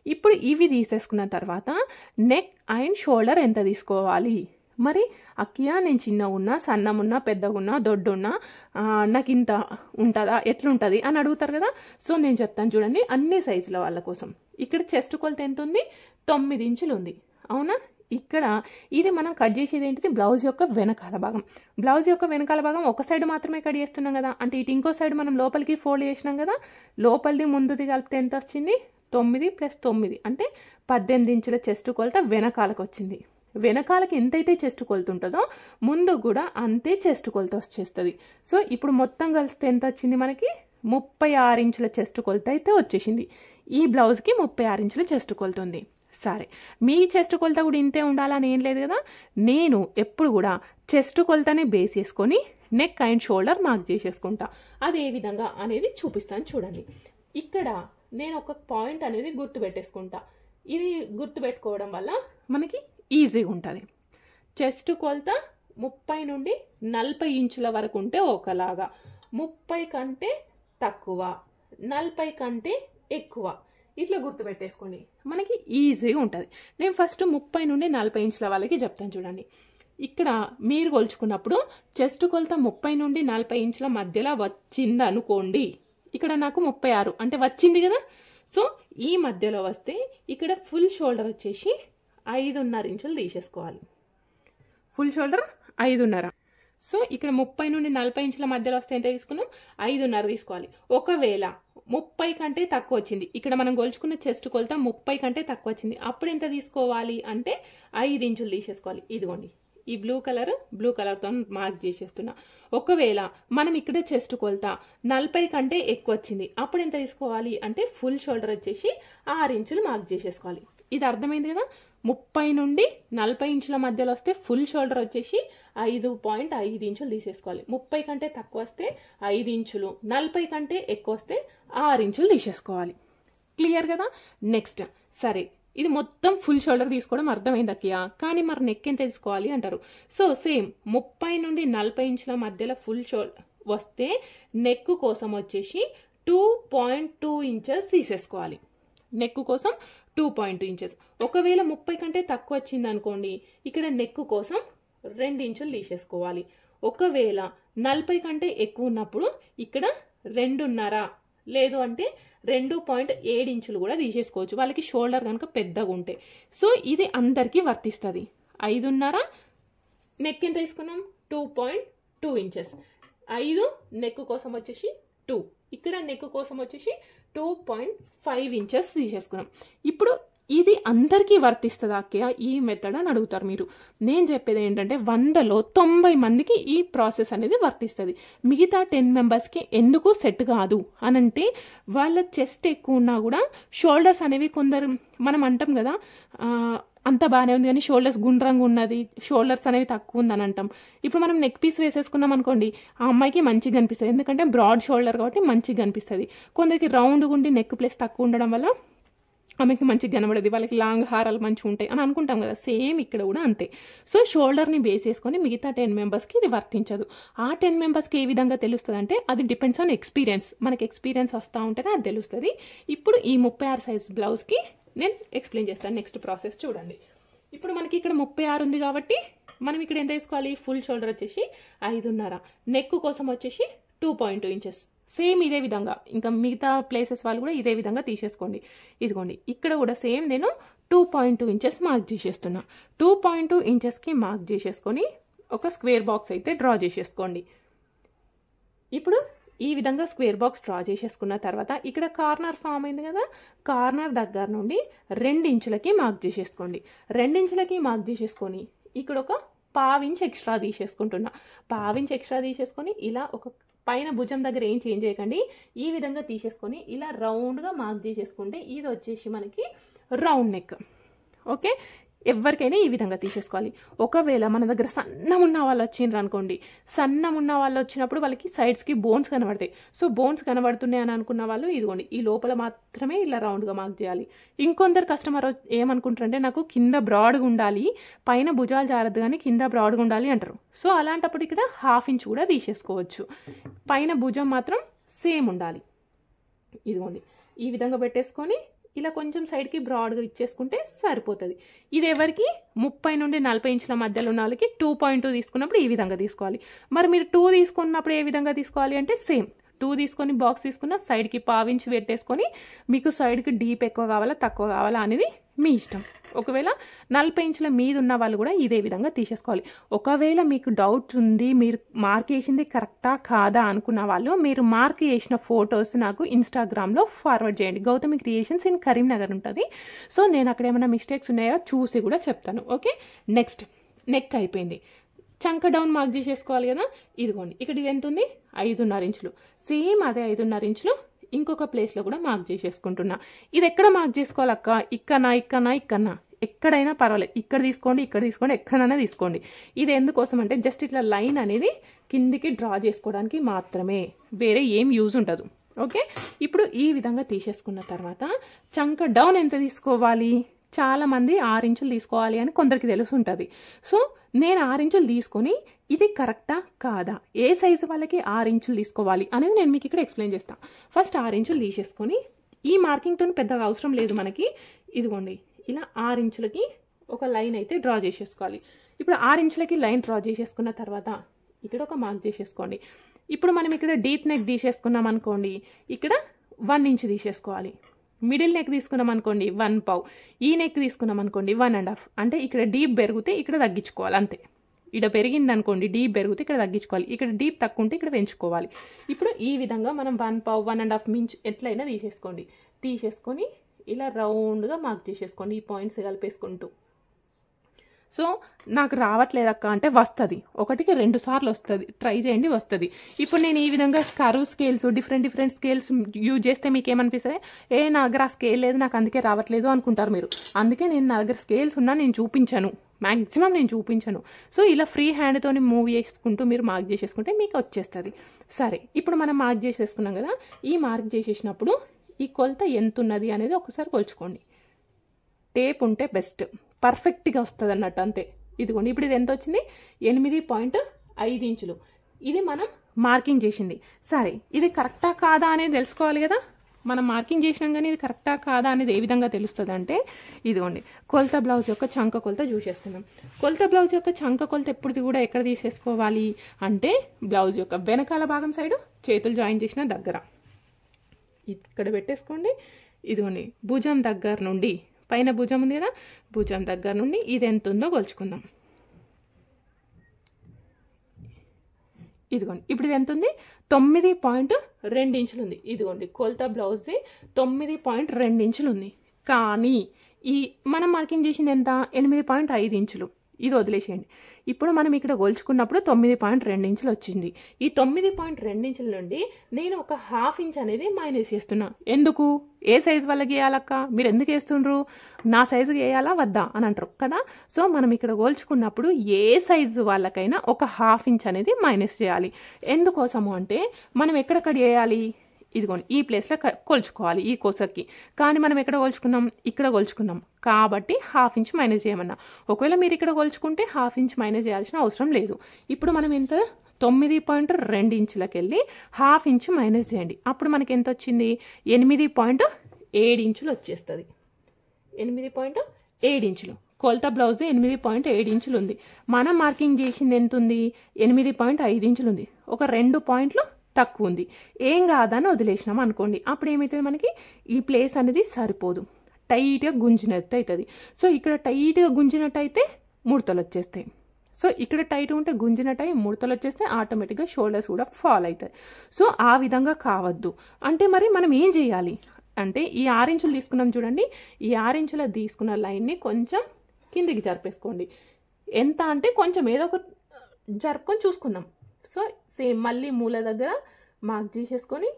ఇప్పుడు ఇవి తీసేసుకున్న తర్వాత నెక్ అండ్ షోల్డర్ ఎంత తీసుకోవాలి? మరి అక్కియా నేను చిన్నగా ఉన్నా, సన్నమున్నా, పెద్దగున్నా, దొడ్డున్నా, నాకు ఇంత ఉంటుందా, ఎట్లుంటుంది అని అడుగుతారు కదా. సో నేను చెప్తాను చూడండి, అన్ని సైజుల వాళ్ళ కోసం. ఇక్కడ చెస్ట్ కొలత ఎంత ఉంది? 9 ఇంచులు ఉంది. అవునా, ఇక్కడ ఇది మనం కట్ చేసేది ఏంటిది బ్లౌజ్ యొక్క వెనకాల భాగం. బ్లౌజ్ యొక్క వెనకాల భాగం ఒక సైడ్ మాత్రమే కట్ చేస్తున్నాం కదా, అంటే ఇటు ఇంకో సైడ్ మనం లోపలికి ఫోల్డ్ చేసినాం కదా, లోపలిది ముందుది కలిపితే ఎంత వచ్చింది 9 + 9 అంటే 18 ఇంచుల చెస్ట్ కొలత వెనకాలకు వచ్చింది. వెనకాలకి ఎంతైతే చెస్ట్ కొలత ఉంటుందో ముందు కూడా అంతే చెస్ట్ కొలత వచ్చేస్తుంది. సో ఇప్పుడు మొత్తం కలిస్తే ఎంత వచ్చింది మనకి 36 ఇంచుల చెస్ట్ కొలత అయితే వచ్చేసింది. ఈ బ్లౌజ్కి 36 ఇంచుల చెస్ట్ కొలత ఉంది. సరే, మీ చెస్ట్ కొలత కూడా ఇంతే ఉండాలని ఏం లేదు కదా. నేను ఎప్పుడు కూడా చెస్ట్ కొలతని బేస్ చేసుకొని నెక్ అండ్ షోల్డర్ మార్క్ చేసేసుకుంటా. అది ఏ విధంగా అనేది చూపిస్తాను చూడండి. ఇక్కడ నేను ఒక పాయింట్ అనేది గుర్తుపెట్టేసుకుంటా. ఇది గుర్తుపెట్టుకోవడం వల్ల మనకి ఈజీగా ఉంటుంది. చెస్ట్ కొలత 30 నుండి 40 ఇంచుల వరకు ఉంటే ఒకలాగా, 30 కంటే తక్కువ, 40 కంటే ఎక్కువ, ఇట్లా గుర్తుపెట్టేసుకోండి, మనకి ఈజీగా ఉంటుంది. నేను ఫస్ట్ 30 నుండి 40 ఇంచుల వాళ్ళకి చెప్తాను చూడండి. ఇక్కడ మీరు కొలుచుకున్నప్పుడు చెస్ట్ కొలత 30 నుండి 40 ఇంచుల మధ్యలో వచ్చింది అనుకోండి. ఇక్కడ నాకు 36 అంటే వచ్చింది కదా. సో ఈ మధ్యలో వస్తే ఇక్కడ ఫుల్ షోల్డర్ వచ్చేసి 5.5 ఇంచులు తీసేసుకోవాలి. Full shoulder 5.5. సో ఇక్కడ 30 నుండి 40 ఇంచుల మధ్యలో వస్తే ఎంత తీసుకున్నాం 5.5 తీసుకోవాలి. ఒకవేళ 30 కంటే తక్కువ వచ్చింది, ఇక్కడ మనం కొలుచుకున్న చెస్ట్ కొలత 30 కంటే తక్కువ వచ్చింది, అప్పుడు ఎంత తీసుకోవాలి అంటే 5 ఇంచులు తీసేసుకోవాలి. ఇదిగోండి ఈ బ్లూ కలర్తో మార్క్ చేసేస్తున్నా. ఒకవేళ మనం ఇక్కడ చెస్ట్ కొలత 40 కంటే ఎక్కువ వచ్చింది, అప్పుడు ఎంత తీసుకోవాలి అంటే ఫుల్ షోల్డర్ వచ్చేసి 6 ఇంచులు మార్క్ చేసేసుకోవాలి. ఇది అర్థమైంది కదా. 30 నుండి 40 ఇంచుల మధ్యలో వస్తే ఫుల్ షోల్డర్ వచ్చేసి 5.5 ఇంచులు తీసేసుకోవాలి. 30 కంటే తక్కువ వస్తే 5 ఇంచులు, 40 కంటే ఎక్కువ వస్తే 6 ఇంచులు తీసేసుకోవాలి. క్లియర్ కదా. నెక్స్ట్ సరే, ఇది మొత్తం ఫుల్ షోల్డర్ తీసుకోవడం అర్థమైంది అక్కయ్య, కానీ మరి నెక్ ఎంత తీసుకోవాలి అంటారు. సో సేమ్ 30 నుండి 40 ఇంచుల మధ్యలో ఫుల్ షోల్డర్ వస్తే నెక్ కోసం వచ్చేసి 2.2 ఇంచెస్ తీసేసుకోవాలి. నెక్ కోసం 2.2 ఇంచెస్. ఒకవేళ 30 కంటే తక్కువ వచ్చింది అనుకోండి, ఇక్కడ నెక్ కోసం 2 ఇంచులు తీసేసుకోవాలి. ఒకవేళ 40 కంటే ఎక్కువ ఉన్నప్పుడు ఇక్కడ 2.5 లేదు అంటే 2.7 ఇంచులు కూడా తీసేసుకోవచ్చు, వాళ్ళకి షోల్డర్ కనుక పెద్దగా ఉంటే. సో ఇది అందరికీ వర్తిస్తుంది. 5.5 నెక్ ఎంత తీసుకున్నాం 2.2 ఇంచెస్. 5 నెక్ కోసం వచ్చేసి 2, ఇక్కడ నెక్ కోసం వచ్చేసి 2.5 ఇంచెస్ తీసేసుకున్నాం. ఇప్పుడు ఇది అందరికీ వర్తిస్తుందా అక్కయ్య ఈ మెథడ్ అని అడుగుతారు మీరు. నేను చెప్పేది ఏంటంటే 100లో 90 మందికి ఈ ప్రాసెస్ అనేది వర్తిస్తుంది. మిగతా 10 మెంబర్స్కి ఎందుకు సెట్ కాదు అనంటే వాళ్ళ చెస్ట్ ఎక్కువ ఉన్నా కూడా షోల్డర్స్ అనేవి కొందరు మనం అంటాం కదా అంత బాగానే ఉంది కానీ షోల్డర్స్ గుండ్రంగా ఉన్నది, షోల్డర్స్ అనేవి తక్కువ ఉందని అంటాం. ఇప్పుడు మనం నెక్ పీస్ వేసేసుకున్నాం అనుకోండి, ఆ అమ్మాయికి మంచిగా కనిపిస్తుంది, ఎందుకంటే బ్రాడ్ షోల్డర్ కాబట్టి మంచిగా కనిపిస్తుంది. కొందరికి రౌండ్గా ఉండి నెక్ ప్లేస్ తక్కువ ఉండడం వల్ల ఆమెకి మంచిగా కనబడదు, వాళ్ళకి లాంగ్ హారాలు మంచిగా ఉంటాయి అని అనుకుంటాం కదా. సేమ్ ఇక్కడ కూడా అంతే. సో షోల్డర్ని బేస్ చేసుకొని మిగతా 10 మెంబర్స్కి ఇది వర్తించదు. ఆ 10 మెంబర్స్కి ఏ విధంగా తెలుస్తుంది అంటే అది డిపెండ్స్ ఆన్ ఎక్స్పీరియన్స్. మనకి ఎక్స్పీరియన్స్ వస్తూ ఉంటేనే అది తెలుస్తుంది. ఇప్పుడు ఈ 36 సైజ్ బ్లౌజ్కి నేను ఎక్స్ప్లెయిన్ చేస్తాను. నెక్స్ట్ ప్రాసెస్ చూడండి. ఇప్పుడు మనకి ఇక్కడ 36 ఉంది కాబట్టి మనం ఇక్కడ ఎంత తీసుకోవాలి, ఫుల్ షోల్డర్ వచ్చేసి 5.5, నెక్ కోసం వచ్చేసి 2.2 ఇంచెస్. సేమ్ ఇదే విధంగా ఇంకా మిగతా ప్లేసెస్ వాళ్ళు కూడా ఇదే విధంగా తీసేసుకోండి. ఇదిగోండి ఇక్కడ కూడా సేమ్ నేను 2.2 ఇంచెస్ మార్క్ చేసేస్తున్నా. 2.2 ఇంచెస్కి మార్క్ చేసేసుకొని ఒక స్క్వేర్ బాక్స్ అయితే డ్రా చేసేసుకోండి. ఇప్పుడు ఈ విధంగా స్క్వేర్ బాక్స్ డ్రా చేసేసుకున్న తర్వాత ఇక్కడ కార్నర్ ఫామ్ అయింది కదా, కార్నర్ దగ్గర నుండి 2 ఇంచులకి మార్క్ చేసేసుకోండి. 2 ఇంచులకి మార్క్ చేసేసుకొని ఇక్కడ ఒక 1/2 ఇంచ్ ఎక్స్ట్రా తీసేసుకుంటున్నా. 1/2 ఇంచ్ ఎక్స్ట్రా తీసేసుకొని ఇలా ఒక పైన భుజం దగ్గర ఏం చేంజ్ చేయకండి, ఈ విధంగా తీసేసుకొని ఇలా రౌండ్గా మార్క్ చేసేసుకుంటే ఇది వచ్చేసి మనకి రౌండ్ నెక్. ఓకే, ఎవరికైనా ఈ విధంగా తీసేసుకోవాలి. ఒకవేళ మన దగ్గర సన్నం ఉన్న వాళ్ళు వచ్చిండ్రు అనుకోండి, సన్నం ఉన్న వాళ్ళు వచ్చినప్పుడు వాళ్ళకి సైడ్స్కి బోన్స్ కనబడతాయి. సో బోన్స్ కనబడుతున్నాయి అని అనుకున్న వాళ్ళు ఇదిగోండి ఈ లోపల మాత్రమే ఇలా రౌండ్గా మార్క్ చేయాలి. ఇంకొందరు కస్టమర్ ఏమనుకుంటారంటే నాకు కింద బ్రాడ్గా ఉండాలి, పైన భుజాలు జారద్దు కానీ కింద బ్రాడ్గా ఉండాలి అంటారు. సో అలాంటప్పుడు ఇక్కడ 1/2 ఇంచ్ కూడా తీసేసుకోవచ్చు. పైన భుజం మాత్రం సేమ్ ఉండాలి. ఇదిగోండి ఈ విధంగా పెట్టేసుకొని ఇలా కొంచెం సైడ్కి బ్రాడ్గా ఇచ్చేసుకుంటే సరిపోతుంది. ఇది ఎవరికి 30 నుండి 40 ఇంచుల మధ్యలో ఉన్న వాళ్ళకి 2.2 తీసుకున్నప్పుడు ఈ విధంగా తీసుకోవాలి. మరి మీరు 2 తీసుకున్నప్పుడు ఏ విధంగా తీసుకోవాలి అంటే సేమ్ 2 తీసుకొని బాక్స్ తీసుకున్న సైడ్కి 1/2 ఇంచ్ పెట్టేసుకొని మీకు సైడ్కి డీప్ ఎక్కువ కావాలా తక్కువ కావాలా అనేది మీ ఇష్టం. ఒకవేళ 40 ఇంచుల మీద ఉన్న వాళ్ళు కూడా ఇదే విధంగా తీసేసుకోవాలి. ఒకవేళ మీకు డౌట్ ఉంది, మీరు మార్క్ వేసింది కరెక్టా కాదా అనుకున్న వాళ్ళు మీరు మార్క్ చేసిన ఫొటోస్ నాకు ఇన్స్టాగ్రామ్లో ఫార్వర్డ్ చేయండి. గౌతమి క్రియేషన్స్ ఇన్ కరీంనగర్ ఉంటుంది. సో నేను అక్కడ ఏమైనా మిస్టేక్స్ ఉన్నాయో చూసి కూడా చెప్తాను. ఓకే, నెక్స్ట్ నెక్ అయిపోయింది. చంక డౌన్ మార్క్ చేసేసుకోవాలి కదా. ఇదిగోండి ఇక్కడ ఇది ఎంత ఉంది, 5.5 ఇంచులు. సేమ్ అదే 5.5 ఇంచులు ఇంకొక ప్లేస్లో కూడా మార్క్ చేసేసుకుంటున్నా. ఇది ఎక్కడ మార్క్ చేసుకోవాలక్క, ఇక్కడనా ఎక్కడైనా పర్వాలేదు, ఇక్కడ తీసుకోండి ఎక్కడైనా తీసుకోండి. ఇది ఎందుకోసం అంటే జస్ట్ ఇట్లా లైన్ అనేది కిందికి డ్రా చేసుకోవడానికి మాత్రమే, వేరే ఏం యూజ్ ఉండదు. ఓకే, ఇప్పుడు ఈ విధంగా తీసేసుకున్న తర్వాత చంక డౌన్ ఎంత తీసుకోవాలి, చాలామంది 6 ఇంచులు తీసుకోవాలి అని కొందరికి తెలుసు ఉంటుంది. సో నేను 6 ఇంచులు తీసుకొని ఇది కరెక్టా కాదా, ఏ సైజు వాళ్ళకి 6 ఇంచులు తీసుకోవాలి అనేది నేను మీకు ఇక్కడ ఎక్స్ప్లెయిన్ చేస్తాను. ఫస్ట్ 6 ఇంచులు తీసేసుకొని ఈ మార్కింగ్తో పెద్దగా అవసరం లేదు మనకి. ఇదిగోండి ఇలా 6 ఇంచులకి ఒక లైన్ అయితే డ్రా చేసేసుకోవాలి. ఇప్పుడు 6 ఇంచులకి లైన్ డ్రా చేసేసుకున్న తర్వాత ఇక్కడ ఒక మార్క్ చేసేసుకోండి. ఇప్పుడు మనం ఇక్కడ డీప్ నెక్ తీసేసుకున్నాం అనుకోండి, ఇక్కడ 1 ఇంచు తీసేసుకోవాలి. మిడిల్ నెక్ తీసుకున్నాం అనుకోండి 1/2, ఈ నెక్ తీసుకున్నాం అనుకోండి 1.5. అంటే ఇక్కడ డీప్ పెరిగితే ఇక్కడ తగ్గించుకోవాలి అంతే. ఇక్కడ పెరిగింది అనుకోండి, డీప్ పెరిగితే ఇక్కడ తగ్గించుకోవాలి, ఇక్కడ డీప్ తక్కువ ఉంటే ఇక్కడ పెంచుకోవాలి. ఇప్పుడు ఈ విధంగా మనం 1/2, 1.5 ఇంచ్ ఎట్లయినా తీసేసుకొని ఇలా రౌండ్గా మార్క్ చేసేసుకోండి, ఈ పాయింట్స్ కలిపేసుకుంటూ. సో నాకు రావట్లేదక్క అంటే వస్తుంది, 1కి 2 సార్లు వస్తుంది, ట్రై చేయండి వస్తుంది. ఇప్పుడు నేను ఈ విధంగా curve scales different scales use చేస్తే మీకు ఏమనిపిస్తుంది, నా దగ్గర ఆ స్కేల్ లేదు నాకు అందుకే రావట్లేదు అనుకుంటారు మీరు. అందుకే నేను నా దగ్గర స్కేల్స్ ఉన్నా నేను చూపించాను, మ్యాక్సిమం నేను చూపించాను. సో ఇలా ఫ్రీ హ్యాండ్తో మూవ్ చేసుకుంటూ మీరు మార్క్ చేసేసుకుంటే మీకు వచ్చేస్తుంది. సరే, ఇప్పుడు మనం మార్క్ చేసేసుకున్నాం కదా, ఈ మార్క్ చేసేసినప్పుడు ఈ కొలత ఎంత ఉన్నది అనేది ఒకసారి కొలుచుకోండి. టేప్ ఉంటే బెస్ట్, పర్ఫెక్ట్గా వస్తుంది అన్నట్టు అంతే. ఇదిగోండి ఇప్పుడు ఇది ఎంత వచ్చింది, 8.5 ఇంచులు. ఇది మనం మార్కింగ్ చేసింది. సరే, ఇది కరెక్టా కాదా అనేది తెలుసుకోవాలి కదా. మనం మార్కింగ్ చేసినాం కానీ ఇది కరెక్టా కాదా అనేది ఏ విధంగా తెలుస్తుంది అంటే, ఇదిగోండి కొలత బ్లౌజ్ యొక్క చంక కొలత చూసేస్తున్నాం. కొలత బ్లౌజ్ యొక్క చంక కొలత ఎప్పుడు కూడా ఎక్కడ తీసేసుకోవాలి అంటే, బ్లౌజ్ యొక్క వెనకాల భాగం సైడు చేతులు జాయిన్ చేసిన దగ్గర ఇక్కడ పెట్టేసుకోండి. ఇదిగోండి భుజం దగ్గర నుండి, పైన భుజం ఉంది కదా, భుజం దగ్గర నుండి ఇది ఎంత ఉందో కొలుచుకుందాం. ఇదిగోండి ఇప్పుడు ఇది ఎంత ఉంది, 9.2 ఇంచులు ఉంది. ఇదిగోండి కొలత బ్లౌజ్ది 9.2 ఇంచులు ఉంది. కానీ ఈ మనం మార్కింగ్ చేసింది ఎంత, 8.5 ఇంచులు. ఇది వదిలేసేయండి. ఇప్పుడు మనం ఇక్కడ కొలుచుకున్నప్పుడు 9.2 ఇంచులు వచ్చింది. ఈ 9.2 ఇంచుల నుండి నేను ఒక 1/2 ఇంచ్ అనేది మైనస్ చేస్తున్నా. ఎందుకు, ఏ సైజు వాళ్ళకి వేయాలక్క, మీరు ఎందుకు వేస్తుండ్రు, నా సైజుకి వేయాలా వద్దా అని అంటారు కదా. సో మనం ఇక్కడ కొలుచుకున్నప్పుడు ఏ సైజు వాళ్ళకైనా ఒక 1/2 ఇంచ్ అనేది మైనస్ చేయాలి. ఎందుకోసము అంటే మనం ఎక్కడెక్కడ వేయాలి, ఇదిగోండి ఈ ప్లేస్లో కొలుచుకోవాలి ఈ కోసకి. కానీ మనం ఎక్కడ కొలుచుకున్నాం, ఇక్కడ కొలుచుకున్నాం కాబట్టి 1/2 ఇంచ్ మైనస్ చేయమన్నా. ఒకవేళ మీరు ఇక్కడ కొలుచుకుంటే 1/2 ఇంచ్ మైనస్ చేయాల్సిన అవసరం లేదు. ఇప్పుడు మనం ఎంత, 9.2 ఇంచులకి వెళ్ళి 1/2 ఇంచ్ మైనస్ చేయండి. అప్పుడు మనకి ఎంత వచ్చింది, 8.7 ఇంచులు వచ్చేస్తుంది. 8.7 ఇంచులు కొలత బ్లౌజ్ 8.7 ఇంచులు ఉంది. మనం మార్కింగ్ చేసింది ఎంత ఉంది, 8.5 ఇంచులు ఉంది. ఒక 2 పాయింట్లు తక్కువ ఉంది. ఏం కాదని వదిలేసినాం అనుకోండి, అప్పుడు ఏమవుతుంది, మనకి ఈ ప్లేస్ అనేది సరిపోదు, టైట్గా గుంజినట్టు అవుతుంది. సో ఇక్కడ టైట్గా గుంజినట్టు అయితే ముడతలు వచ్చేస్తాయి. సో ఇక్కడ టైట్ ఉంటే గుంజినట్టు అయి ముడతలు వచ్చేస్తే ఆటోమేటిక్గా షోల్డర్స్ కూడా ఫాల్ అవుతాయి. సో ఆ విధంగా కావద్దు. అంటే మరి మనం ఏం చేయాలి అంటే, ఈ 6 ఇంచులు తీసుకున్నాం చూడండి, ఈ 6 ఇంచుల తీసుకున్న లైన్ని కొంచెం కిందికి జరిపేసుకోండి. ఎంత అంటే కొంచెం ఏదో ఒక జరుపుకొని చూసుకుందాం. సో సేమ్ మళ్ళీ మూల దగ్గర మార్క్ చేసేసుకొని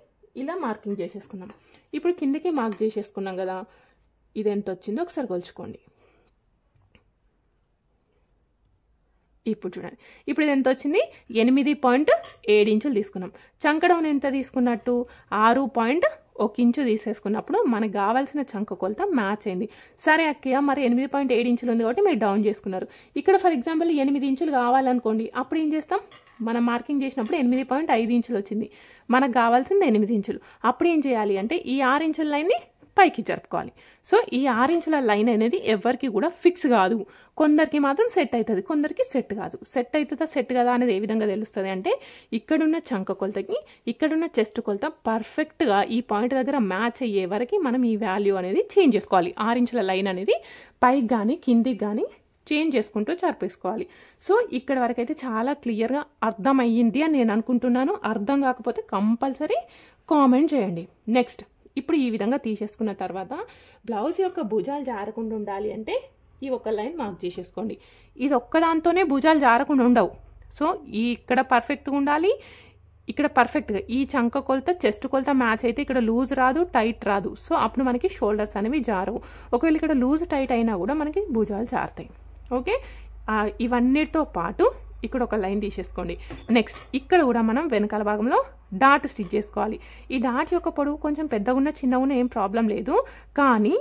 ఇలా మార్కింగ్ చేసేసుకున్నాం. ఇప్పుడు కిందికి మార్క్ చేసేసుకున్నాం కదా, ఇది ఎంత వచ్చిందో ఒకసారి కొలుచుకోండి. ఇప్పుడు చూడండి, ఇప్పుడు ఇది ఎంత వచ్చింది, 8.7 ఇంచులు తీసుకున్నాం. చంక డౌన్ ఎంత తీసుకున్నట్టు, 6.1 ఇంచు తీసేసుకున్నప్పుడు మనకు కావాల్సిన చంక కొలత మ్యాచ్ అయింది. సరే అక్కయ్య, మరి 8.7 ఇంచులు ఉంది కాబట్టి మీరు డౌన్ చేసుకున్నారు. ఇక్కడ ఫర్ ఎగ్జాంపుల్ 8 ఇంచులు కావాలనుకోండి, అప్పుడు ఏం చేస్తాం, మనం మార్కింగ్ చేసినప్పుడు 8.5 ఇంచులు వచ్చింది, మనకు కావాల్సింది 8 ఇంచులు. అప్పుడు ఏం చేయాలి అంటే, ఈ 6 ఇంచుల లైన్ని పైకి జరుపుకోవాలి. సో ఈ 6 ఇంచుల లైన్ అనేది ఎవరికి కూడా ఫిక్స్ కాదు. కొందరికి మాత్రం సెట్ అవుతుంది, కొందరికి సెట్ కాదు. సెట్ అవుతుందా సెట్ కదా అనేది ఏ విధంగా తెలుస్తుంది అంటే ఇక్కడున్న చంక కొలతకి ఇక్కడున్న చెస్ట్ కొలత పర్ఫెక్ట్గా ఈ పాయింట్ దగ్గర మ్యాచ్ అయ్యే వరకు మనం ఈ వాల్యూ అనేది చేంజ్ చేసుకోవాలి. 6 ఇంచుల లైన్ అనేది పైకి కానీ కిందికి కానీ చేంజ్ చేసుకుంటూ చర్పేసుకోవాలి. సో ఇక్కడ వరకు అయితే చాలా క్లియర్గా అర్థమయ్యింది అని నేను అనుకుంటున్నాను. అర్థం కాకపోతే కంపల్సరీ కామెంట్ చేయండి. నెక్స్ట్ ఇప్పుడు ఈ విధంగా తీసేసుకున్న తర్వాత బ్లౌజ్ యొక్క భుజాలు జారకుండా ఉండాలి అంటే ఈ ఒక్క లైన్ మార్క్ చేసేసుకోండి. ఇది ఒక్కదాంతోనే భుజాలు జారకుండా ఉండవు. సో ఇక్కడ పర్ఫెక్ట్గా ఉండాలి, ఇక్కడ పర్ఫెక్ట్గా ఈ చంక కొలత చెస్ట్ కొలత మ్యాచ్ అయితే ఇక్కడ లూజ్ రాదు, టైట్ రాదు. సో అప్పుడు మనకి షోల్డర్స్ అనేవి జారవు. ఒకవేళ ఇక్కడ లూజ్ టైట్ అయినా కూడా మనకి భుజాలు జారుతాయి. ఓకే, ఇవన్నిటితో పాటు ఇక్కడ ఒక లైన్ తీసేసుకోండి. నెక్స్ట్ ఇక్కడ కూడా మనం వెనకాల భాగంలో డాట్ స్టిచ్ చేసుకోవాలి. ఈ డాట్ యొక్క పొడవు కొంచెం పెద్దగా ఉన్న చిన్నగా ఉన్న ఏం ప్రాబ్లం లేదు, కానీ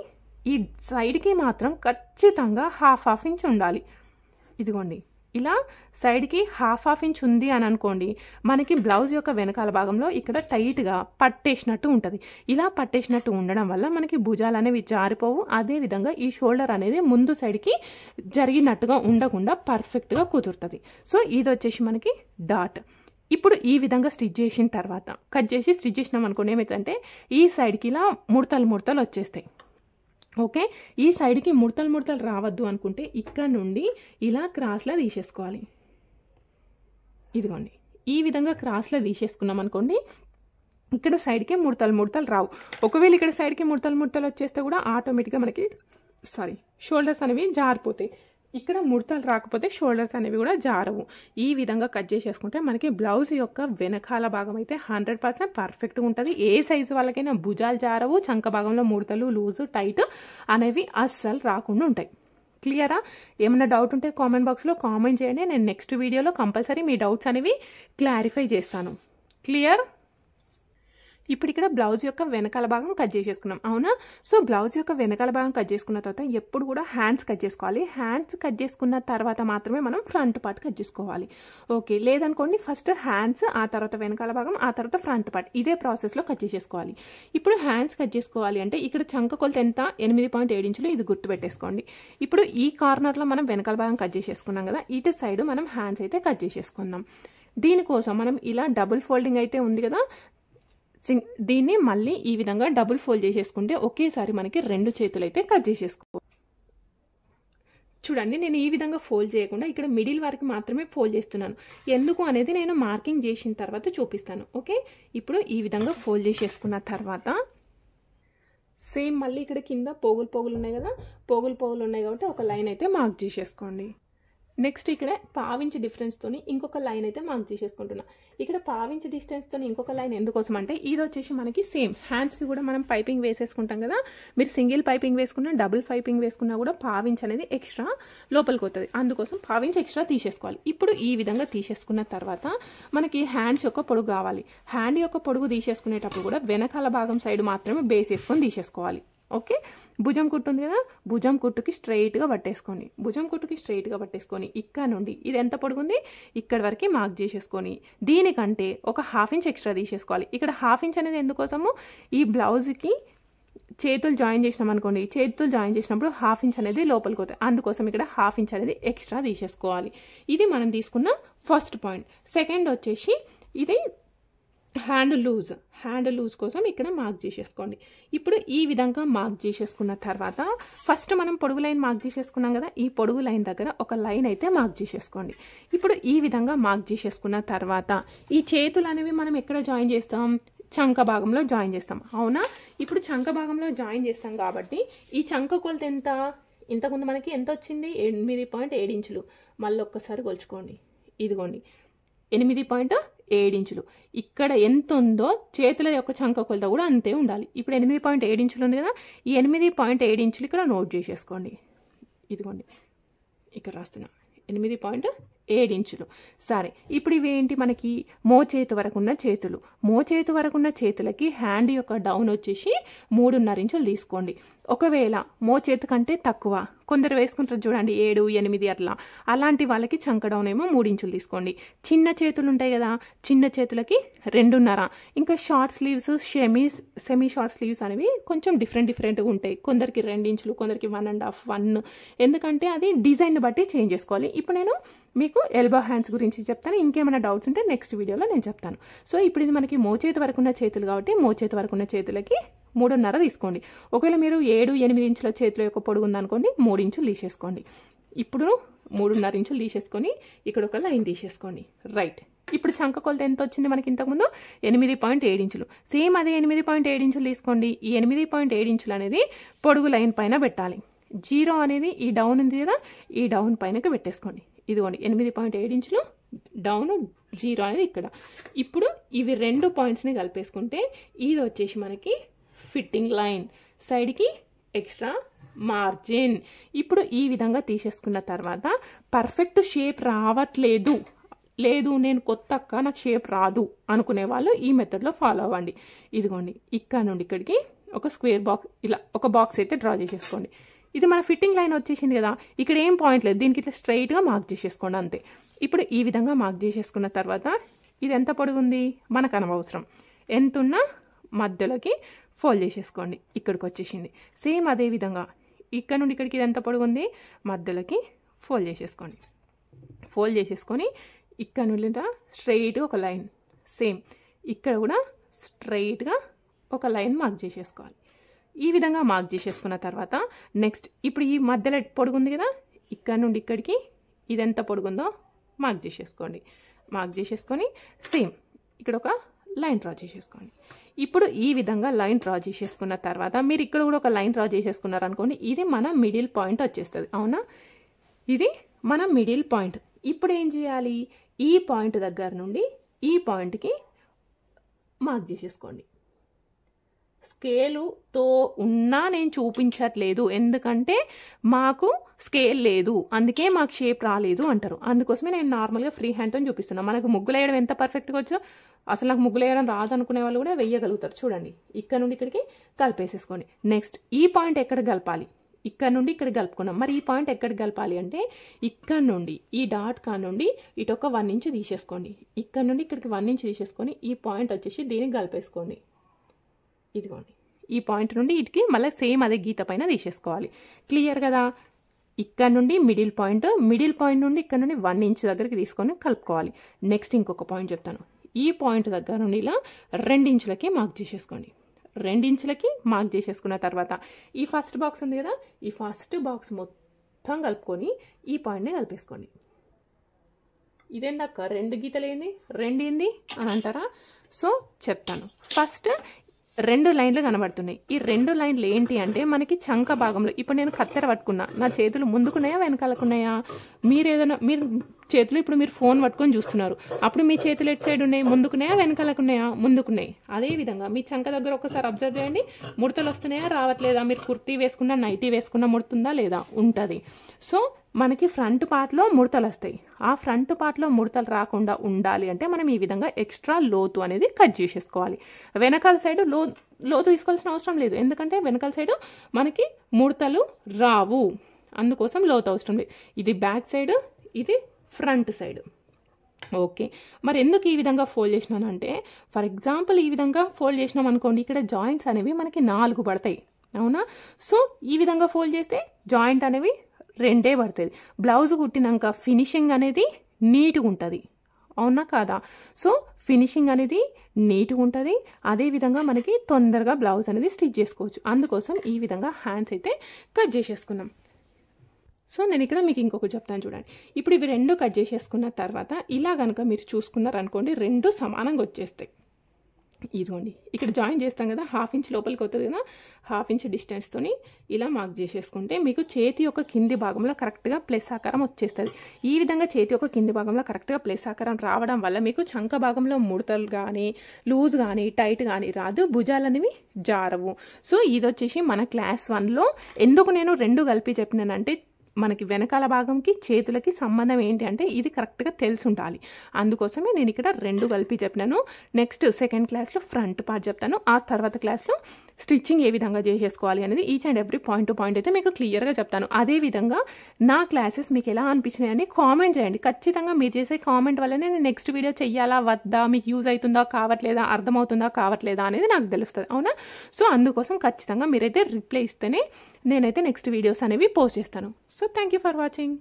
ఈ సైడ్కి మాత్రం ఖచ్చితంగా హాఫ్ ఇంచ్ ఉండాలి. ఇదిగోండి ఇలా సైడ్కి హాఫ్ ఇంచ్ ఉంది అని అనుకోండి, మనకి బ్లౌజ్ యొక్క వెనకాల భాగంలో ఇక్కడ టైట్గా పట్టేసినట్టు ఉంటుంది. ఇలా పట్టేసినట్టు ఉండడం వల్ల మనకి భుజాలు అనేవి జారిపోవు. అదేవిధంగా ఈ షోల్డర్ అనేది ముందు సైడ్కి జరిగినట్టుగా ఉండకుండా పర్ఫెక్ట్గా కుదురుతుంది. సో ఇది వచ్చేసి మనకి డాట్. ఇప్పుడు ఈ విధంగా స్టిచ్ చేసిన తర్వాత కట్ చేసి స్టిచ్ చేసినాం అనుకోండి, ఏమవుతుందంటే ఈ సైడ్కి ఇలా ముడతలు వచ్చేస్తాయి. ఓకే, ఈ సైడ్కి ముడతలు రావద్దు అనుకుంటే ఇక్కడ నుండి ఇలా క్రాస్లో తీసేసుకోవాలి. ఇదిగోండి ఈ విధంగా క్రాస్లో తీసేసుకున్నాం అనుకోండి, ఇక్కడ సైడ్కి ముడతలు రావు. ఒకవేళ ఇక్కడ సైడ్కి ముడతలు వచ్చేస్తే కూడా ఆటోమేటిక్గా మనకి షోల్డర్స్ అనేవి జారిపోతాయి. ఇక్కడ ముడతలు రాకపోతే షోల్డర్స్ అనేవి కూడా జారవు. ఈ విధంగా కట్ చేసేసుకుంటే మనకి బ్లౌజ్ యొక్క వెనకాల భాగం అయితే 100% పర్ఫెక్ట్గా ఉంటుంది. ఏ సైజు వాళ్ళకైనా భుజాలు జారవు, చంక భాగంలో ముడతలు లూజు టైట్ అనేవి అస్సలు రాకుండా ఉంటాయి. క్లియరా? ఏమైనా డౌట్ ఉంటే కామెంట్ బాక్స్లో కామెంట్ చేయండి. నేను నెక్స్ట్ వీడియోలో కంపల్సరీ మీ డౌట్స్ అనేవి క్లారిఫై చేస్తాను. క్లియర్? ఇప్పుడు ఇక్కడ బ్లౌజ్ యొక్క వెనకాల భాగం కట్ చేసేసుకున్నాం, అవునా? సో బ్లౌజ్ యొక్క వెనకాల భాగం కట్ చేసుకున్న తర్వాత ఎప్పుడు కూడా హ్యాండ్స్ కట్ చేసుకోవాలి. హ్యాండ్స్ కట్ చేసుకున్న తర్వాత మాత్రమే మనం ఫ్రంట్ పార్ట్ కట్ చేసుకోవాలి. ఓకే, లేదనుకోండి ఫస్ట్ హ్యాండ్స్, ఆ తర్వాత వెనకాల భాగం, ఆ తర్వాత ఫ్రంట్ పార్ట్, ఇదే ప్రాసెస్లో కట్ చేసేసుకోవాలి. ఇప్పుడు హ్యాండ్స్ కట్ చేసుకోవాలి అంటే ఇక్కడ చంక కొలత ఎంత? 8.7 ఇంచులు. ఇది గుర్తుపెట్టేసుకోండి. ఇప్పుడు ఈ కార్నర్లో మనం వెనకాల భాగం కట్ చేసేసుకున్నాం కదా, ఇటు సైడ్ మనం హ్యాండ్స్ అయితే కట్ చేసేసుకుందాం. దీనికోసం మనం ఇలా డబుల్ ఫోల్డింగ్ అయితే ఉంది కదా, దీన్ని మళ్ళీ ఈ విధంగా డబుల్ ఫోల్డ్ చేసేసుకుంటే ఒకేసారి మనకి 2 చేతులు అయితే కట్ చేసేసుకో. చూడండి నేను ఈ విధంగా ఫోల్డ్ చేయకుండా ఇక్కడ మిడిల్ వరకు మాత్రమే ఫోల్డ్ చేస్తున్నాను. ఎందుకు అనేది నేను మార్కింగ్ చేసిన తర్వాత చూపిస్తాను. ఓకే, ఇప్పుడు ఈ విధంగా ఫోల్డ్ చేసేసుకున్న తర్వాత సేమ్ మళ్ళీ ఇక్కడ కింద పోగులు ఉన్నాయి కదా, పోగులు ఉన్నాయి కాబట్టి ఒక లైన్ అయితే మార్క్ చేసేసుకోండి. నెక్స్ట్ ఇక్కడ పావించి డిఫరెన్స్తోని ఇంకొక లైన్ అయితే మార్క్ చేసేసుకుంటున్నా. ఇక్కడ పావించి డిస్టెన్స్తో ఇంకొక లైన్ ఎందుకోసం అంటే ఇది వచ్చేసి మనకి సేమ్ హ్యాండ్స్కి కూడా మనం పైపింగ్ వేసేసుకుంటాం కదా, మీరు సింగిల్ పైపింగ్ వేసుకున్నా డబుల్ పైపింగ్ వేసుకున్నా కూడా పావించి అనేది ఎక్స్ట్రా లోపలికి వస్తుంది. అందుకోసం పావించి ఎక్స్ట్రా తీసేసుకోవాలి. ఇప్పుడు ఈ విధంగా తీసేసుకున్న తర్వాత మనకి హ్యాండ్స్ యొక్క పొడుగు కావాలి. హ్యాండ్ యొక్క పొడుగు తీసేసుకునేటప్పుడు కూడా వెనకాల భాగం సైడ్ మాత్రమే బేస్ వేసుకొని తీసేసుకోవాలి. ఓకే, భుజం కుట్టు ఉంది కదా, భుజం కుట్టుకి స్ట్రైట్గా పట్టేసుకోండి. భుజం కుట్టుకి స్ట్రైట్గా పట్టేసుకొని ఇక్కడ నుండి ఇది ఎంత పొడుగుంది ఇక్కడ వరకు మార్క్ చేసేసుకొని దీనికంటే ఒక ½ ఇంచ్ ఎక్స్ట్రా తీసేసుకోవాలి. ఇక్కడ ½ ఇంచ్ అనేది ఎందుకోసము, ఈ బ్లౌజ్కి చేతులు జాయిన్ చేసినాం అనుకోండి, చేతులు జాయిన్ చేసినప్పుడు ½ ఇంచ్ అనేది లోపలికి పోతాయి. అందుకోసం ఇక్కడ ½ ఇంచ్ అనేది ఎక్స్ట్రా తీసేసుకోవాలి. ఇది మనం తీసుకున్న ఫస్ట్ పాయింట్. సెకండ్ వచ్చేసి ఇది హ్యాండ్ లూజ్ కోసం ఇక్కడ మార్క్ చేసేసుకోండి. ఇప్పుడు ఈ విధంగా మార్క్ చేసేసుకున్న తర్వాత ఫస్ట్ మనం పొడుగు లైన్ మార్క్ చేసేసుకున్నాం కదా, ఈ పొడుగు లైన్ దగ్గర ఒక లైన్ అయితే మార్క్ చేసేసుకోండి. ఇప్పుడు ఈ విధంగా మార్క్ చేసేసుకున్న తర్వాత ఈ చేతులు అనేవి మనం ఎక్కడ జాయిన్ చేస్తాం, చంక భాగంలో జాయిన్ చేస్తాం, అవునా? ఇప్పుడు చంక భాగంలో జాయిన్ చేస్తాం కాబట్టి ఈ చంక కొలత ఎంత, ఇంతకుముందు మనకి ఎంత వచ్చింది 8.7 ఇంచులు. మళ్ళీ ఒక్కసారి కొలుచుకోండి. ఇదిగోండి 8.7 ఇంచులు. ఇక్కడ ఎంత ఉందో చేతుల యొక్క చంక కొలత కూడా అంతే ఉండాలి. ఇప్పుడు 8.7 ఇంచులు ఉంది కదా, ఈ 8.7 ఇంచులు ఇక్కడ నోట్ చేసేసుకోండి. ఇదిగోండి ఇక్కడ రాస్తున్నా 8.7 7 ఇంచులు. సరే, ఇప్పుడు ఇవేంటి మనకి మోచేతి వరకు ఉన్న చేతులు. మోచేతి వరకు ఉన్న చేతులకి హ్యాండ్ యొక్క డౌన్ వచ్చేసి 3.5 ఇంచులు తీసుకోండి. ఒకవేళ మోచేతి కంటే తక్కువ కొందరు వేసుకుంటారు చూడండి 7, 8 అట్లా, అలాంటి వాళ్ళకి చంక డౌన్ ఏమో 3 ఇంచులు తీసుకోండి. చిన్న చేతులు ఉంటాయి కదా, చిన్న చేతులకి 2.5. ఇంకా short sleeves, semi short sleeves అనేవి కొంచెం డిఫరెంట్గా ఉంటాయి. కొందరికి 2 ఇంచులు, కొందరికి 1.5, 1. ఎందుకంటే అది డిజైన్ బట్టి చేంజ్ చేసుకోవాలి. ఇప్పుడు నేను మీకు ఎల్బో హ్యాండ్స్ గురించి చెప్తాను. ఇంకేమైనా డౌట్స్ ఉంటే నెక్స్ట్ వీడియోలో నేను చెప్తాను. సో ఇప్పుడు ఇది మనకి మోచేతి వరకు ఉన్న చేతులు కాబట్టి మోచేతి వరకు ఉన్న చేతులకి 3.5 తీసుకోండి. ఒకవేళ మీరు 7, 8 ఇంచుల చేతుల యొక్క పొడుగు ఉందనుకోండి 3 ఇంచులు తీసేసుకోండి. ఇప్పుడు 3.5 ఇంచులు తీసేసుకొని ఇక్కడ ఒక లైన్ తీసేసుకోండి. రైట్, ఇప్పుడు చంక కొలత ఎంత వచ్చింది మనకి ఇంతకుముందు 8.7 ఇంచులు. సేమ్ అదే 8.7 ఇంచులు తీసుకోండి. ఈ 8.7 ఇంచులు అనేది పొడుగు లైన్ పైన పెట్టాలి. 0 అనేది ఈ డౌన్ ఉంది కదా, ఈ డౌన్ పైనకి పెట్టేసుకోండి. ఇదిగోండి 8.7 ఇంచులు డౌన్, 0 అనేది ఇక్కడ. ఇప్పుడు ఇవి 2 పాయింట్స్ని కలిపేసుకుంటే ఇది వచ్చేసి మనకి ఫిట్టింగ్ లైన్, సైడ్కి ఎక్స్ట్రా మార్జిన్. ఇప్పుడు ఈ విధంగా తీసేసుకున్న తర్వాత పర్ఫెక్ట్ షేప్ రావట్లేదు, లేదు నేను కొత్త అక్క నాకు షేప్ రాదు అనుకునే వాళ్ళు ఈ మెథడ్లో ఫాలో అవ్వండి. ఇదిగోండి ఇక్కడ నుండి ఇక్కడికి ఒక స్క్వేర్ బాక్స్, ఇలా ఒక బాక్స్ అయితే డ్రా చేసేసుకోండి. ఇది మన ఫిట్టింగ్ లైన్ వచ్చేసింది కదా, ఇక్కడ ఏం పాయింట్ లేదు, దీనికి ఇట్లా స్ట్రైట్గా మార్క్ చేసేసుకోండి అంతే. ఇప్పుడు ఈ విధంగా మార్క్ చేసేసుకున్న తర్వాత ఇది ఎంత పొడుగుంది మనకు అనవసరం, ఎంత ఉన్నా మధ్యలోకి ఫోల్డ్ చేసేసుకోండి. ఇక్కడికి వచ్చేసింది. సేమ్ అదే విధంగా ఇక్కడ నుండి ఇక్కడికి ఇది ఎంత పొడుగుంది మధ్యలోకి ఫోల్డ్ చేసేసుకోండి. ఫోల్డ్ చేసేసుకొని ఇక్కడ నుండి స్ట్రైట్గా ఒక లైన్, సేమ్ ఇక్కడ కూడా స్ట్రైట్గా ఒక లైన్ మార్క్ చేసేసుకోవాలి. ఈ విధంగా మార్క్ చేసేసుకున్న తర్వాత నెక్స్ట్ ఇప్పుడు ఈ మధ్యలో పొడుగుంది కదా, ఇక్కడ నుండి ఇక్కడికి ఇది ఎంత పొడుగుందో మార్క్ చేసేసుకోండి. మార్క్ చేసేసుకొని సేమ్ ఇక్కడ ఒక లైన్ డ్రా చేసేసుకోండి. ఇప్పుడు ఈ విధంగా లైన్ డ్రా చేసేసుకున్న తర్వాత మీరు ఇక్కడ కూడా ఒక లైన్ డ్రా చేసేసుకున్నారు అనుకోండి, ఇది మన మిడిల్ పాయింట్ వచ్చేస్తుంది. అవునా, ఇది మన మిడిల్ పాయింట్. ఇప్పుడు ఏం చేయాలి, ఈ పాయింట్ దగ్గర నుండి ఈ పాయింట్కి మార్క్ చేసేసుకోండి. స్కేలుతో ఉన్నా నేను చూపించట్లేదు, ఎందుకంటే మాకు స్కేల్ లేదు, అందుకే మాకు షేప్ రాలేదు అంటారు. అందుకోసమే నేను నార్మల్గా ఫ్రీ హ్యాండ్తో చూపిస్తున్నాను. మనకు ముగ్గులు వేయడం ఎంత పర్ఫెక్ట్గా వచ్చో, అసలు నాకు ముగ్గులు వేయడం రాదు అనుకునే వాళ్ళు కూడా వేయగలుగుతారు. చూడండి ఇక్కడ నుండి ఇక్కడికి కలిపేసేసుకోండి. నెక్స్ట్ ఈ పాయింట్ ఎక్కడ కలపాలి, ఇక్కడ నుండి ఇక్కడ కలుపుకున్నాం. మరి ఈ పాయింట్ ఎక్కడ కలపాలి అంటే ఇక్కడ నుండి ఈ డాట్ కా నుండి ఇటు ఒక 1 ఇంచ్ తీసేసుకోండి. ఇక్కడ నుండి ఇక్కడికి 1 ఇంచ్ తీసేసుకొని ఈ పాయింట్ వచ్చేసి దీనికి కలిపేసుకోండి. ఇదిగోండి ఈ పాయింట్ నుండి ఇటుకి మళ్ళీ సేమ్ అదే గీత పైన తీసేసుకోవాలి. క్లియర్ కదా. ఇక్కడ నుండి మిడిల్ పాయింట్ నుండి ఇక్కడ నుండి 1 ఇంచ్ దగ్గరికి తీసుకొని కలుపుకోవాలి. నెక్స్ట్ ఇంకొక పాయింట్ చెప్తాను. ఈ పాయింట్ దగ్గర నుండి ఇలా 2 ఇంచులకి మార్క్ చేసేసుకోండి. 2 ఇంచులకి మార్క్ చేసేసుకున్న తర్వాత ఈ ఫస్ట్ బాక్స్ ఉంది కదా, ఈ ఫస్ట్ బాక్స్ మొత్తం కలుపుకొని ఈ పాయింట్ని కలిపేసుకోండి. ఇదేందాక 2 గీతలు ఏంది 2 ఏంది అని అంటారా? సో చెప్తాను. ఫస్ట్ 2 లైన్లు కనబడుతున్నాయి. ఈ 2 లైన్లు ఏంటి అంటే మనకి చంక భాగంలో, ఇప్పుడు నేను కత్తెర పట్టుకున్నా, నా చేతులు ముందుకున్నాయా వెనకాలకున్నాయా? మీరు చేతులు ఇప్పుడు మీరు ఫోన్ పట్టుకొని చూస్తున్నారు, అప్పుడు మీ చేతులు ఎటు సైడ్ ఉన్నాయి, ముందుకున్నాయా వెనకాలకున్నాయా? ముందుకున్నాయి. అదేవిధంగా మీ చంక దగ్గర ఒకసారి అబ్జర్వ్ చేయండి, ముడతలు వస్తున్నాయా రావట్లేదా? మీరు కుర్తీ వేసుకున్నా నైటీ వేసుకున్నా ముడుతుందా లేదా? ఉంటుంది. సో మనకి ఫ్రంట్ పార్ట్లో ముడతలు వస్తాయి. ఆ ఫ్రంట్ పార్ట్లో ముడతలు రాకుండా ఉండాలి అంటే మనం ఈ విధంగా ఎక్స్ట్రా లోతు అనేది కట్ చేసేసుకోవాలి. వెనకాల సైడ్ లోతు తీసుకోవాల్సిన అవసరం లేదు, ఎందుకంటే వెనకాల సైడ్ మనకి ముడతలు రావు, అందుకోసం లోతు అవసరం లేదు. ఇది బ్యాక్ సైడ్, ఇది ఫ్రంట్ సైడ్. ఓకే, మరి ఎందుకు ఈ విధంగా ఫోల్డ్ చేసినానంటే, ఫర్ ఎగ్జాంపుల్ ఈ విధంగా ఫోల్డ్ చేసినాం అనుకోండి, ఇక్కడ జాయింట్స్ అనేవి మనకి 4 పడతాయి. అవునా? సో ఈ విధంగా ఫోల్డ్ చేస్తే జాయింట్ అనేవి 2 పడుతుంది. బ్లౌజ్ కుట్టినాక ఫినిషింగ్ అనేది నీట్గా ఉంటుంది. అవునా కాదా? సో ఫినిషింగ్ అనేది నీట్గా ఉంటుంది. అదేవిధంగా మనకి తొందరగా బ్లౌజ్ అనేది స్టిచ్ చేసుకోవచ్చు. అందుకోసం ఈ విధంగా హ్యాండ్స్ అయితే కట్ చేసేసుకున్నాం. సో నేను ఇక్కడ మీకు ఇంకొకటి చెప్తాను చూడండి. ఇప్పుడు ఇవి 2 కట్ చేసేసుకున్న తర్వాత ఇలా కనుక మీరు చూసుకున్నారనుకోండి, 2 సమానంగా వచ్చేస్తాయి. ఇదిగోండి ఇక్కడ జాయిన్ చేస్తాం కదా, 1/2 ఇంచ్ లోపలికి వస్తుంది కదా, 1/2 ఇంచ్ డిస్టెన్స్తోని ఇలా మార్క్ చేసేసుకుంటే మీకు చేతి యొక్క కింది భాగంలో కరెక్ట్గా ప్లస్ ఆకారం వచ్చేస్తుంది. ఈ విధంగా చేతి యొక్క కింది భాగంలో కరెక్ట్గా ప్లస్ ఆకారం రావడం వల్ల మీకు చంక భాగంలో ముడతలు కానీ లూజ్ కానీ టైట్ కానీ రాదు, భుజాలు అనేవి జారవు. సో ఇది వచ్చేసి మన క్లాస్ 1లో ఎందుకు నేను 2 కలిపి చెప్పినానంటే, మనకి వెనకాల భాగంకి చేతులకి సంబంధం ఏంటి అంటే ఇది కరెక్ట్గా తెలిసి ఉండాలి. అందుకోసమే నేను ఇక్కడ 2 కలిపి చెప్పినాను. నెక్స్ట్ సెకండ్ క్లాస్లో ఫ్రంట్ పార్ట్ చెప్తాను. ఆ తర్వాత క్లాస్లో స్టిచ్చింగ్ ఏ విధంగా చేసేసుకోవాలి అనేది each and every point to point అయితే మీకు క్లియర్గా చెప్తాను. అదేవిధంగా నా క్లాసెస్ మీకు ఎలా అనిపించినాయి అని కామెంట్ చేయండి. ఖచ్చితంగా మీరు చేసే కామెంట్ వల్లనే నేను నెక్స్ట్ వీడియో చెయ్యాలా వద్దా, మీకు యూజ్ అవుతుందా కావట్లేదా, అర్థమవుతుందా కావట్లేదా అనేది నాకు తెలుస్తుంది. అవునా? సో అందుకోసం ఖచ్చితంగా మీరైతే రిప్లై ఇస్తేనే నేనైతే నెక్స్ట్ వీడియోస్ అనేవి పోస్ట్ చేస్తాను. So thank you for watching.